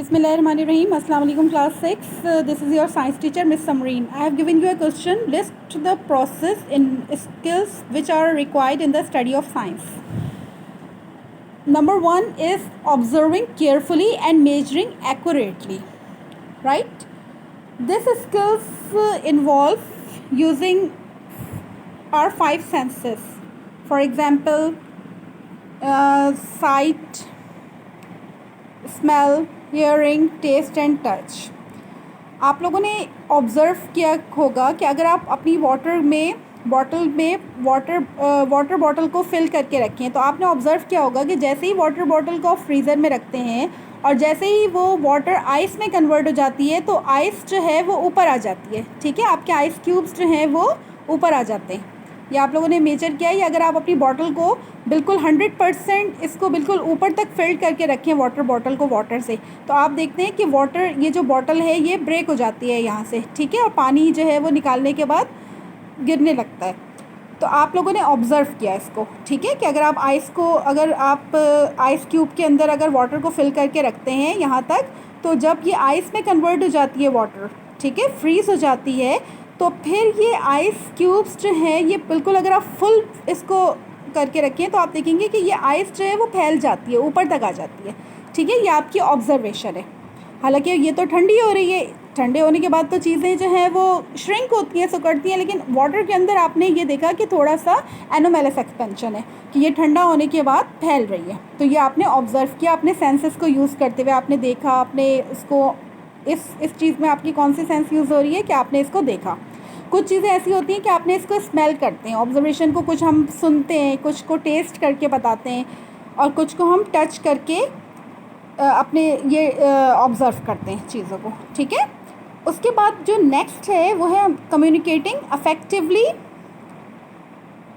Bismillahirrahmanirrahim. Assalamu alaikum class 6. This is your science teacher Miss Samreen. I have given you a question. List the process in skills which are required in the study of science. Number 1 is observing carefully and measuring accurately. Right? This skills involve using our 5 senses. For example, sight, smell, hearing, taste and touch. आप लोगों ने observe किया होगा कि अगर आप अपनी water bottle को फिल करके रखें तो आपने ऑब्ज़र्व किया होगा कि जैसे ही वाटर बॉटल को आप फ्रीज़र में रखते हैं और जैसे ही वो वाटर आइस में कन्वर्ट हो जाती है तो आइस जो है वो ऊपर आ जाती है. ठीक है, आपके आइस क्यूब्स जो हैं वो ऊपर आ जाते हैं. ये आप लोगों ने मेजर किया है. अगर आप अपनी बॉटल को बिल्कुल 100% इसको बिल्कुल ऊपर तक फिल करके रखें वाटर बॉटल को वाटर से, तो आप देखते हैं कि वाटर, ये जो बॉटल है ये ब्रेक हो जाती है यहाँ से. ठीक है, और पानी जो है वो निकालने के बाद गिरने लगता है. तो आप लोगों ने ऑब्ज़र्व किया इसको. ठीक है, कि अगर आप आइस क्यूब के अंदर अगर वाटर को फिल करके रखते हैं यहाँ तक, तो जब ये आइस में कन्वर्ट हो जाती है वाटर, ठीक है, फ्रीज़ हो जाती है, तो फिर ये आइस क्यूब्स जो हैं ये बिल्कुल, अगर आप फुल इसको करके रखें तो आप देखेंगे कि ये आइस जो है वो फैल जाती है, ऊपर तक आ जाती है. ठीक है, ये आपकी ऑब्ज़र्वेशन है. हालांकि ये तो ठंडी हो रही है, ठंडे होने के बाद तो चीज़ें जो हैं वो श्रिंक होती हैं, सिकुड़ती हैं, लेकिन वाटर के अंदर आपने ये देखा कि थोड़ा सा एनोमेलस एक्सपेंशन है कि ये ठंडा होने के बाद फैल रही है. तो ये आपने ऑब्ज़र्व किया, अपने सेंसेस को यूज़ करते हुए आपने देखा, आपने इसको इस चीज़ में आपकी कौन सी सेंस यूज़ हो रही है कि आपने इसको देखा. कुछ चीज़ें ऐसी होती हैं कि आपने इसको स्मेल करते हैं, ऑब्जर्वेशन को कुछ हम सुनते हैं, कुछ को टेस्ट करके बताते हैं और कुछ को हम टच करके अपने ये ऑब्ज़र्व करते हैं चीज़ों को. ठीक है, उसके बाद जो नेक्स्ट है वो है कम्युनिकेटिंग अफेक्टिवली.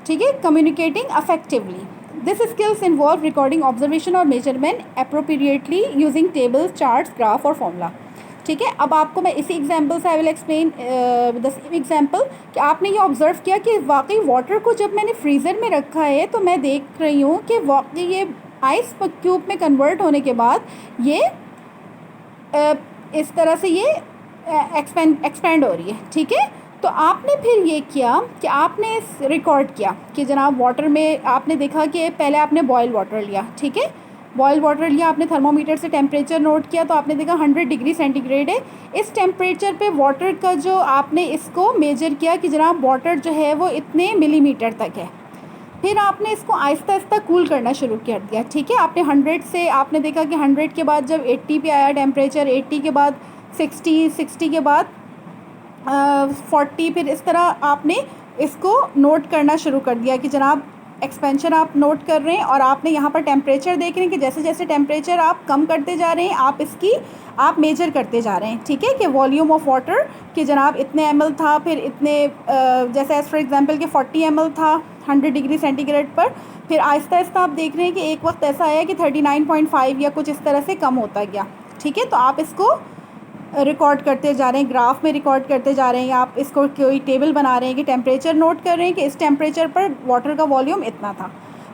ठीक है, communicating effectively. This skills involve recording observation और measurement appropriately using tables, charts, graph और फॉर्मूला. ठीक है, अब आपको मैं इसी एग्जांपल से I will explain the example कि आपने ये ऑब्ज़र्व किया कि वाकई वाटर को जब मैंने फ्रीज़र में रखा है तो मैं देख रही हूँ कि वाकई ये आइस क्यूब में कन्वर्ट होने के बाद ये इस तरह से ये एक्सपेंड हो रही है. ठीक है, तो आपने फिर ये किया कि आपने रिकॉर्ड किया कि जनाब वाटर में आपने देखा कि पहले आपने बॉयल वाटर लिया. ठीक है, बॉयल वाटर लिया, आपने थर्मोमीटर से टेम्परेचर नोट किया तो आपने देखा 100 डिग्री सेंटीग्रेड है. इस टेम्परेचर पे वाटर का जो आपने इसको मेजर किया कि जनाब वाटर जो है वो इतने मिलीमीटर तक है. फिर आपने इसको आहिस्ता आहिस्ता कूल करना शुरू कर दिया. ठीक है, आपने 100 से आपने देखा कि 100 के बाद जब 80 पे आया टेम्परेचर, 80 के बाद 60 के बाद 40, फिर इस तरह आपने इसको नोट करना शुरू कर दिया कि जनाब एक्सपेंशन आप नोट कर रहे हैं और आपने यहाँ पर टेम्परेचर देख रहे हैं कि जैसे जैसे टेम्परेचर आप कम करते जा रहे हैं आप मेजर करते जा रहे हैं. ठीक है, कि वॉल्यूम ऑफ वाटर कि जनाब इतने ml था, फिर इतने जैसे एज फॉर एग्जांपल कि 40 ml था 100 डिग्री सेंटीग्रेड पर. फिर आहिस्ता आहिस्ता आप देख रहे हैं कि एक वक्त ऐसा आया कि 39.5 या कुछ इस तरह से कम होता गया. ठीक है, तो आप इसको रिकॉर्ड करते जा रहे हैं, ग्राफ में रिकॉर्ड करते जा रहे हैं, आप इसको कोई टेबल बना रहे हैं कि टेम्परेचर नोट कर रहे हैं कि इस टेम्परेचर पर वाटर का वॉल्यूम इतना था.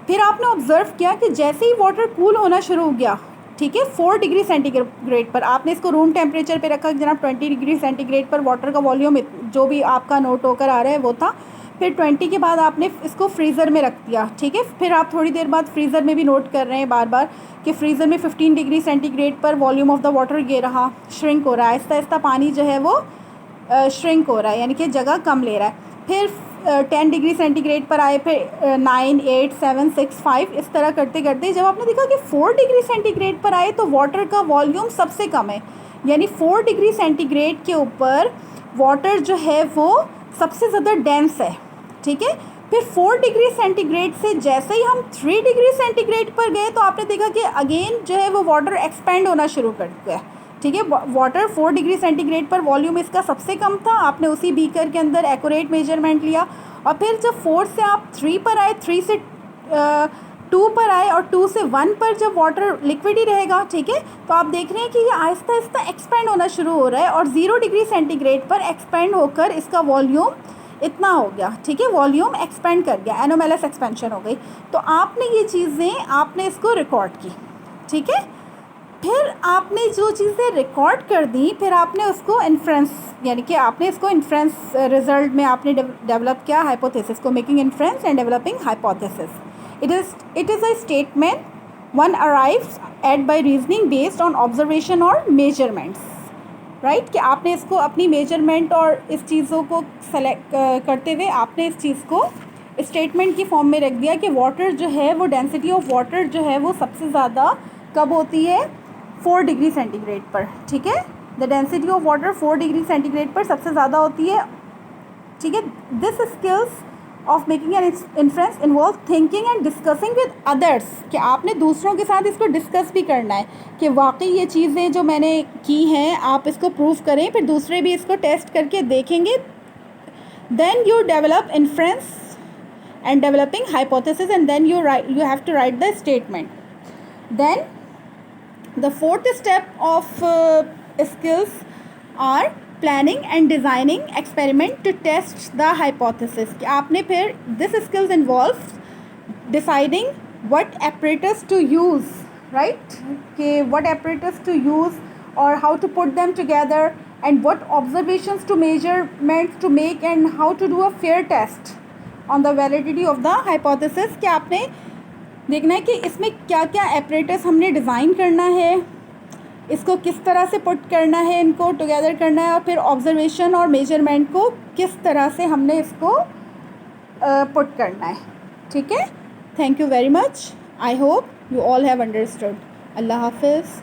फिर आपने ऑब्ज़र्व किया कि जैसे ही वाटर कूल होना शुरू हो गया, ठीक है, 4 डिग्री सेंटीग्रेड पर आपने इसको रूम टेम्परेचर पे रखा कि जनाब 20 डिग्री सेंटीग्रेड पर वाटर का वॉल्यूम जो भी आपका नोट होकर आ रहा है वो था. फिर 20 के बाद आपने इसको फ्रीज़र में रख दिया. ठीक है, फिर आप थोड़ी देर बाद फ्रीज़र में भी नोट कर रहे हैं बार बार कि फ्रीज़र में 15 डिग्री सेंटीग्रेड पर वॉल्यूम ऑफ द वाटर ये रहा, श्रिंक हो रहा है, आहिस्ता आहिस्ता पानी जो है वो श्रिंक हो रहा है, यानी कि जगह कम ले रहा है. फिर 10 डिग्री सेंटीग्रेड पर आए, फिर 9, 8, 7, 6, 5 इस तरह करते करते जब आपने देखा कि 4 डिग्री सेंटीग्रेड पर आए तो वाटर का वॉल्यूम सबसे कम है, यानी 4 डिग्री सेंटीग्रेड के ऊपर वाटर जो है वो सबसे ज़्यादा डेंस है. ठीक है, फिर 4 डिग्री सेंटीग्रेड से जैसे ही हम 3 डिग्री सेंटीग्रेड पर गए तो आपने देखा कि अगेन जो है वो वाटर एक्सपेंड होना शुरू कर दिया. ठीक है, वाटर 4 डिग्री सेंटीग्रेड पर वॉल्यूम इसका सबसे कम था, आपने उसी बीकर के अंदर एक्यूरेट मेजरमेंट लिया और फिर जब 4 से आप 3 पर आए, 3 से 2 पर आए और 2 से 1 पर जब वाटर लिक्विड ही रहेगा, ठीक है, तो आप देख रहे हैं कि ये आहिस्ता आहिस्ता एक्सपेंड होना शुरू हो रहा है और 0 डिग्री सेंटीग्रेड पर एक्सपेंड होकर इसका वॉल्यूम इतना हो गया. ठीक है, वॉल्यूम एक्सपेंड कर गया, एनोमेलस एक्सपेंशन हो गई. तो आपने ये चीज़ें आपने इसको रिकॉर्ड की. ठीक है, फिर आपने जो चीज़ें रिकॉर्ड कर दी, फिर आपने उसको इन्फ्रेंस, यानी कि आपने इसको इन्फ्रेंस रिजल्ट में आपने डेवलप किया हाइपोथेसिस को, making inference and developing hypothesis. It is a statement one arrives at by reasoning based on observation और मेजरमेंट्स, राइट. कि आपने इसको अपनी मेजरमेंट और इस चीज़ों को सेलेक्ट करते हुए आपने इस चीज़ को स्टेटमेंट की फॉर्म में रख दिया कि वाटर जो है वो, डेंसिटी ऑफ वाटर जो है वो सबसे ज़्यादा कब होती है, 4 डिग्री सेंटीग्रेड पर. ठीक है, the density of water 4 degree centigrade पर सबसे ज़्यादा होती है. ठीक है. This skills of making an inference involve thinking and discussing with others, कि आपने दूसरों के साथ इसको डिस्कस भी करना है कि वाकई ये चीज़ें जो मैंने की हैं आप इसको प्रूव करें, फिर दूसरे भी इसको टेस्ट करके देखेंगे. Then you develop inference and developing hypothesis, and then you have to write the statement. Then the fourth step of skills are planning and designing experiment to test the hypothesis. कि आपने फिर this skills involves deciding what apparatus to use, right, कि what apparatus to use or how to put them together, and what observations to measurements to make, and how to do a fair test on the validity of the hypothesis. कि आपने देखना है कि इसमें क्या क्या apparatus हमने design करना है, इसको किस तरह से पुट करना है, इनको टुगेदर करना है, और फिर ऑब्जर्वेशन और मेजरमेंट को किस तरह से हमने इसको पुट करना है. ठीक है. Thank you very much. I hope you all have understood. अल्लाह हाफिज़.